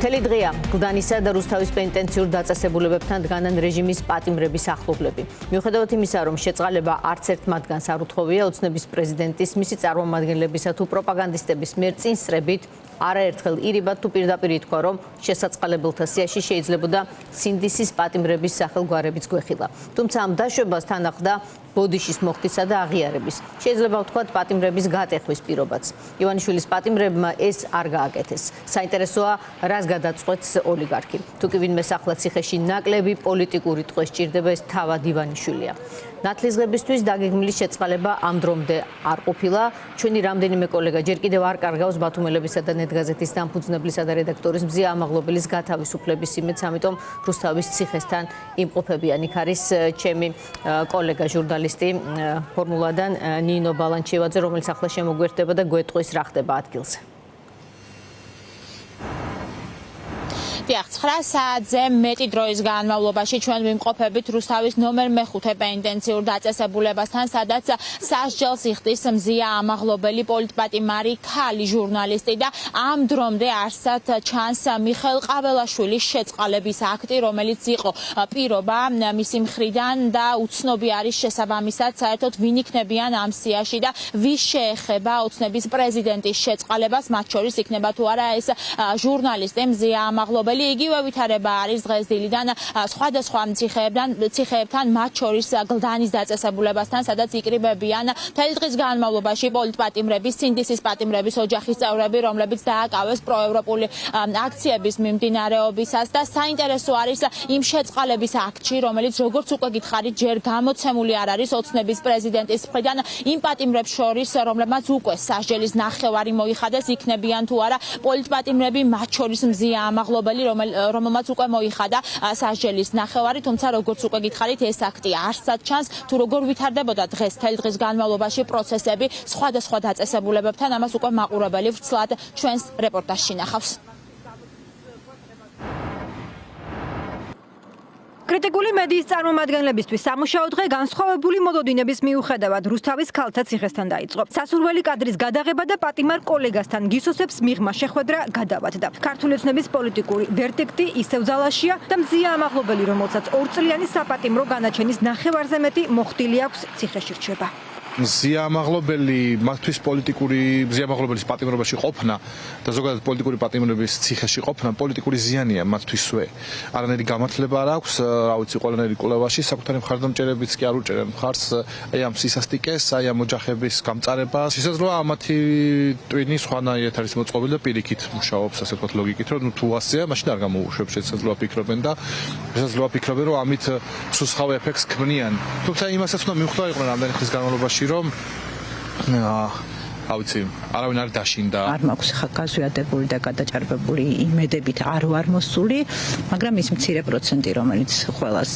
მთელი დღეა გლდანისა და რუსთავის პენიტენციურ დაწესებულებებთან დგანან რეჟიმის პატიმრების ახლობლები. მიუხედავად იმისა, რომ შეწყალება არც ერთ მათგანს არ უთხოვია, ოცნების პრეზიდენტის, მისი წარმომადგენლებისა თუ პროპაგანდისტების მიერ წინსწრებით არაერთხელ ირიბად თუ პირდაპირ ითქვა, რომ შესაწყალებელთა სიაში შეიძლებოდა სინდისის პატიმრების სახელგვარებიც გვეხილა. თუმცა ამ დაშვებას თან ახლდა ბოდიშის მოხდისა და აღიარების. შეიძლება ვთქვათ პატიმრების გატეხვის პირობაც. ივანიშვილის პატიმრებმა ეს არ გააკეთეს. საინტერესოა, რას გადაწყვეტს ოლიგარქი. თუ კი ვინმე ახლა ციხეში ნაკლები პოლიტიკური ტყვე სჭირდება, ეს თავად ივანიშვილია. ნათლისღებისთვის დაგეგმილი შეწყალება ამ დრომდე არ ყოფილა. ჩვენი რამდენიმე კოლეგა ჯერ კიდევ არ კარგავს ბათუმელებისა და ნეტგაზეთის დამფუძნებლისა და რედაქტორის მზია ამაღლობელის გათავისუფლების იმედს, ამიტომ რუსთავის ციხესთან იმყოფებიან. იქ არის ჩემი კოლეგა ჟურნალისტი ფორმულადან ნინო ბალანჩევაძე, რომელიც ახლა შემოგვერთდება და გვეტყვის რა ხდება ადგილზე. 9 საათზე მეტი დროის განმავლობაში ჩვენ ვიმყოფებით რუსთავის ნომერ მე-5 პენიტენციურ დაწესებულებასთან, სადაც სასჯელს იხდის მზია ამაღლობელი, პოლიტპატიმარი, ქალი ჟურნალისტი და ამ დრომდე არსად ჩანს მიხეილ ყაველაშვილის შეწყალების აქტი, რომელიც იყო პირობა მისი მხრიდან და უცნობი არის შესაბამისად საერთოდ ვინ იქნებიან ამ სიაში და ვის შეეხება ოცნების პრეზიდენტის შეწყალებას, მათ შორის იქნება თუ არა ეს ჟურნალისტი მზია ამაღლობელი. იგივე ვითარება არის დღეს დილიდან სხვადასხვა ციხეებთან, მათ შორის გლდანის დაწესებულებასთან, სადაც იკრიბებიან მთელი დღის განმავლობაში პოლიტპატიმრების, სინდისის პატიმრების ოჯახის წევრები, რომლებიც დააკავეს პროევროპული აქციების მიმდინარეობისას და საინტერესო არის იმ შეწყალების აქტში, რომელიც როგორც უკვე გითხარით, ჯერ გამოცემული არ არის ოცნების პრეზიდენტის მხრიდან იმ პატიმრებს შორის, რომლებმაც უკვე სასჯელის ნახევარი მოიხადეს, იქნებიან თუ არა პოლიტპატიმრები, მათ შორის მზია ამაღლობელი, რომელმაც უკვე მოიხადა სასჯელის ნახევარი, თუმცა როგორც უკვე გითხარით, ეს აქტი არსად ჩანს, თუ როგორ ვითარდებოდა დღეს მთელი დღის განმავლობაში პროცესები სხვადასხვა დაწესებულებებთან, ამას უკვე მაყურებელი ვრცლად ჩვენს რეპორტაჟში ნახავს. კრიტიკული მედიის წარმომადგენლებისთვის სამუშაო დღე განსხვავებული მოლოდინების მიუხედავად რუსთავის ქალთა ციხესთან დაიწყო. სასურველი კადრის გადაღება და პატიმარ კოლეგასთან გისოსებს მიღმა შეხვედრა გადავადდა. ქართული ოცნების პოლიტიკური ვერდიქტი ისევ ძალაშია და მზია ამაღლობელი, რომელსაც 2 წლიანი საპატიმრო განაჩენის ნახევარზე მეტი მოხდილი აქვს, ციხეში რჩება. მზია ამაღლობელი მათთვის მზია ამაღლობელის პატიმრობაში ყოფნა და ზოგადად პოლიტიკური პატიმრების ციხეში ყოფნა პოლიტიკური ზიანია მათთვისვე. არანაირი გამართლება არ აქვს, რა ვიცი, ყველანაირი კვლევაში საკუთარი მხარდამჭერებიც კი არ უჭერენ მხარს აი ამ სისასტიკეს, აი ამ ოჯახების გამწარებას. შესაძლოა მათი ტვინი სხვანაირად არის მოწყობილი და პირიქით მუშაობს, ასე ვთქვათ, ლოგიკით, რომ თუ ასეა, მაშინ არ გამოუშვებს, შესაძლოა ფიქრობენ და შესაძლოა ფიქრობენ, რომ ამით სუსხავ ეფექტს ქმნიან. თუმცა იმასაც უნდა მივხვდე იყვნენ რამდენი ხნის განმავლობაში რომ ავიცი, არავინ არ დაშინდა. არ მაქვს ხა გაზვიადებული და გადაჭარბებული იმედებით არ ვარ მოსული, მაგრამ ის მცირე პროცენტი, რომელიც ყველას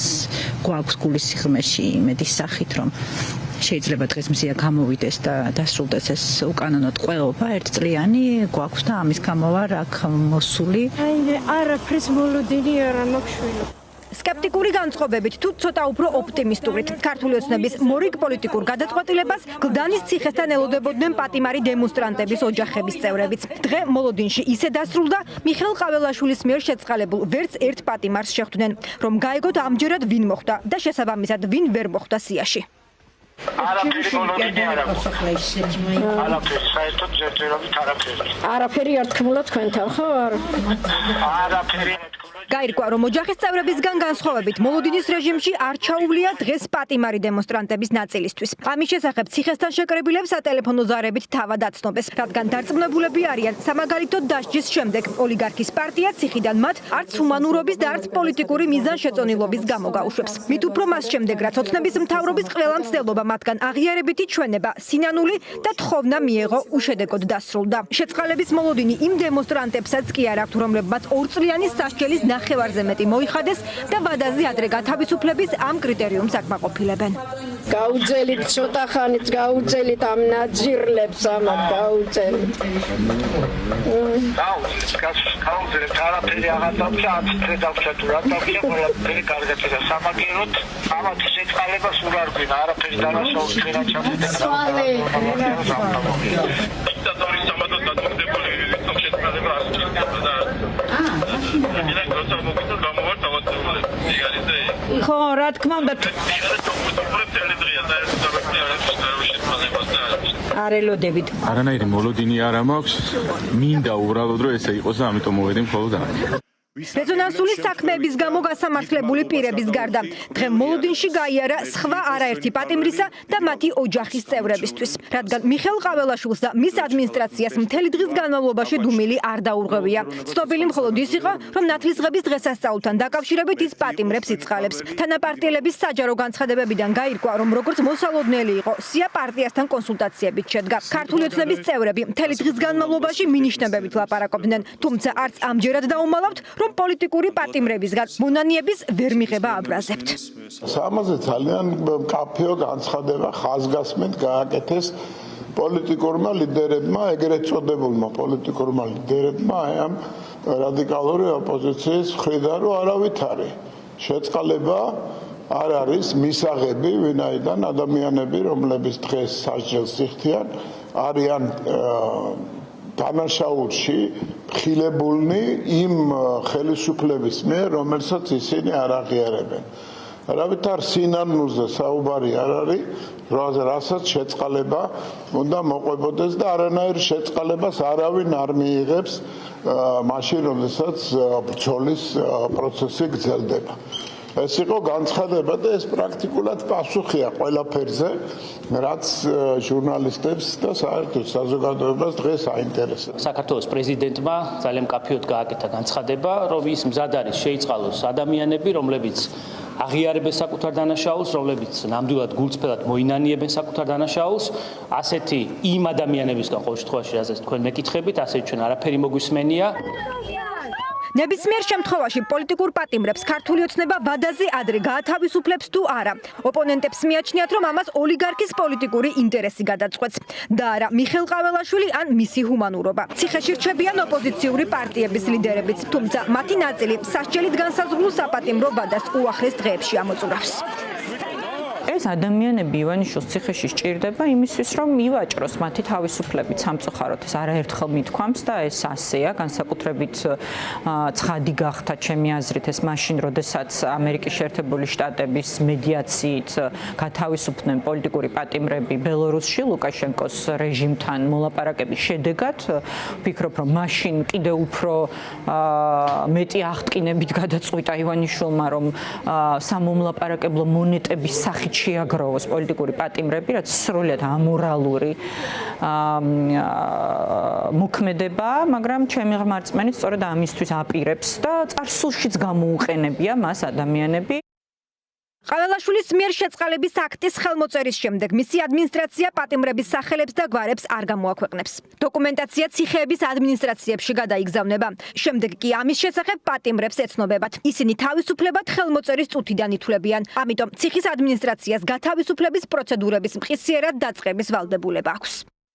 გვაქვს გულის სიღრმეში იმედის სახით, რომ შეიძლება დღეს მზია გამოვიდეს და დასრულდეს ეს უკანონო ტყვეობა 1 წლიანი გვაქვს და ამის გამო ვარ აქ მოსული. არაფრის მოლოდინი არ მაქვს. სკეპტიკური განწყობებით თუ ცოტა უფრო ოპტიმისტურით ქართული ოცნების მორიგ პოლიტიკურ გადაწყვეტილებას გლდანის ციხესთან ელოდებოდნენ პატიმარი დემონსტრანტების ოჯახების წევრებიც. დღე მოლოდინში ისე დასრულდა, მიხეილ ყაველაშვილის მიერ შეწყალებულ ვერც ერთ პატიმარს შეხვდნენ, რომ გაეგოთ ამჯერად ვინ მოხვდა და შესაბამისად ვინ ვერ მოხვდა სიაში. არაფერი არ თქმულა თქვენთან, ხო? გაირკვა, რომ ოჯახის წევრებისგან განსხვავებით მოლოდინის რეჟიმში არ ჩაუვლია დღეს პატიმარი დემონსტრანტების ნაწილისთვის. ამის შესახებ ციხესთან შეკრებილებს სატელეფონო ზარებით თავად აცნობეს, რადგან დარწმუნებულები არიან, სამაგალითოდ დასჯის შემდეგ ოლიგარქის პარტია ციხიდან მათ არც ჰუმანურობის და არც პოლიტიკური მიზანშეწონილობის გამო გაუშვებს. მით უფრო მას შემდეგ, რაც ოცნების მთავრობის ყველა მცდელობა მათგან აღიარებითი ჩვენება, სინანული და თხოვნა მიეღო, უშედეგოდ დასრულდა. შეწყალების მოლოდინი იმ დემონსტრანტებსაც კი არ აქვთ, რომლებმაც 2 წლიანი სასჯელის ნახევარზე მეტი მოიხადეს და ვადაზე ადრე გათავისუფლების ამ კრიტერიუმს აკმაყოფილებენ. გაუძელით ცოტა ხანით, გაუძელით ამ ნაძირლებს ამათ გაუძელით. გაუძელით არაფერი აღარ დავჭა, 10 დღე დავჭა თუ რა დავჭა, ყველაფერი კარგად და სამაგიეროდ ამათ შეწყალებას ურარ გვინა, არაფერი დანაშაულს ჩვენა ჩამოდი. სვალი. დიქტატორის სამადოს დაწესებული შეწყალება არ როცა მოგიწევ გამოვარ დავაწეულე. იგარიზე. ხო, რა თქმა უნდა, არ ელოდებით. არანაირი მოლოდინი არ მაქვს. მინდა უბრალოდ რომ ესე იყოს და ამიტომ მოვედი მხოლოდ ამ. რეზონანსული საქმეების გამო გასამართლებული პირების გარდა დღე მოლოდინში გაიარა სხვა არაერთი პატიმრისა და მათი ოჯახის წევრებისთვის, რადგან მიხეილ ყაველაშვილს და მის ადმინისტრაციას მთელი დღის განმავლობაში დუმილი არ დაურღვევია. ცნობილი მხოლოდ ის იყო, რომ ნათლისღების დღესასწაულთან დაკავშირებით ის პატიმრებს იწყალებს. თანაპარტიელების საჯარო განცხადებებიდან გაირკვა, რომ როგორც მოსალოდნელი იყო, სია პარტიასთან კონსულტაციებით შედგა. ქართული ოცნების წევრები მთელი დღის განმავლობაში მინიშნებებით ლაპარაკობდნენ, თუმცა არც ამჯერად დაუმალავთ, პოლიტიკური პატიმრებისგან მონანიების ვერ მიღება აბრაზებთ. ამაზე ძალიან მკაფიო განცხადება ხაზგასმით გააკეთეს პოლიტიკურმა ლიდერებმა, ეგრეთ წოდებულმა პოლიტიკურმა ლიდერებმა ამ რადიკალური ოპოზიციის მხრიდან, რომ არავითარი შეწყალება არ არის მისაღები, ვინაიდან ადამიანები, რომლებიც დღეს სასჯელს იხდიან, არიან დანაშაულში ხილებულნი იმ ხელისუფლების მიერ, რომელსაც ისინი არ აღიარებენ. არავითარ სინანულზე საუბარი არ არის, რასაც შეწყალება უნდა მოყვებოდეს და არანაირ შეწყალებას არავინ არ მიიღებს მაშინ, როდესაც ბრძოლის პროცესი გრძელდება. ეს იყო განცხადება და ეს პრაქტიკულად პასუხია ყველაფერზე, რაც ჟურნალისტებს და საერთოდ საზოგადოებას დღეს აინტერესებს. საქართველოს პრეზიდენტმა ძალიან მკაფიოდ გააკეთა განცხადება, რომ ის მზად არის შეიწყალოს ადამიანები, რომლებიც აღიარებენ საკუთარ დანაშაულს, რომლებიც ნამდვილად გულწრფელად მოინანიებენ საკუთარ დანაშაულს, ასეთი იმ ადამიანებისგან ყოველ შემთხვევაში, რაზეც თქვენ მეკითხებით, ასეთ ჩვენ არაფერი მოგვისმენია. ნებისმიერ შემთხვევაში პოლიტიკურ პატიმრებს ქართული ოცნება ვადაზე ადრე გაათავისუფლებს თუ არა. ოპონენტებს მიაჩნიათ, რომ ამას ოლიგარქის პოლიტიკური ინტერესი გადაწყვეტს და არა მიხეილ ყაველაშვილი ან მისი ჰუმანურობა. ციხეში რჩებიან ოპოზიციური პარტიების ლიდერებიც, თუმცა მათი ნაწილი სასჯელით განსაზღვრულ საპატიმრო ვადას უახლეს დღეებში ამოწურავს. ეს ადამიანები ივანიშვილს ციხეში სჭირდება იმისთვის, რომ მივაჭროს მათი თავისუფლებით სამწუხაროდ. ეს არაერთხელ მithქვამს და ეს ასეა, განსაკუთრებით ცხადი გახდა ჩემი აზრით ეს მაშინ, როდესაც ამერიკის შეერთებული შტატების მედიაციით გათავისუფლდნენ პოლიტიკური პატიმრები ბელორუსში ლუკაშენკოს რეჟიმთან მოლაპარაკების შედეგად. ვფიქრობ, რომ მაშინ კიდევ უფრო მეტი აღტკინებით გადაწყვიტა ივანიშვილმა, რომ სამომლაპარაკებლო მონეტების სახით შეაგროვოს პოლიტიკური პატიმრები, რაც სრულიად ამორალური მოქმედება, მაგრამ ჩემი ღმერთმენით სწორედ ამისთვის აპირებს და წარსულშიც გამოუყენებია მას ადამიანები. ყაველაშვილის მიერ შეწყალების აქტის ხელმოწერის შემდეგ მისი ადმინისტრაცია პატიმრების სახელებს და გვარებს არ გამოაქვეყნებს. დოკუმენტაცია ციხეების ადმინისტრაციებში გადაიგზავნება. შემდეგ კი ამის შესახებ პატიმრებს ეცნობებათ. ისინი თავისუფლებად ხელმოწერის წუთიდან ითვლებიან. ამიტომ ციხის ადმინისტრაციას გათავისუფლების პროცედურების მყისიერად დაწყების ვალდებულება აქვს.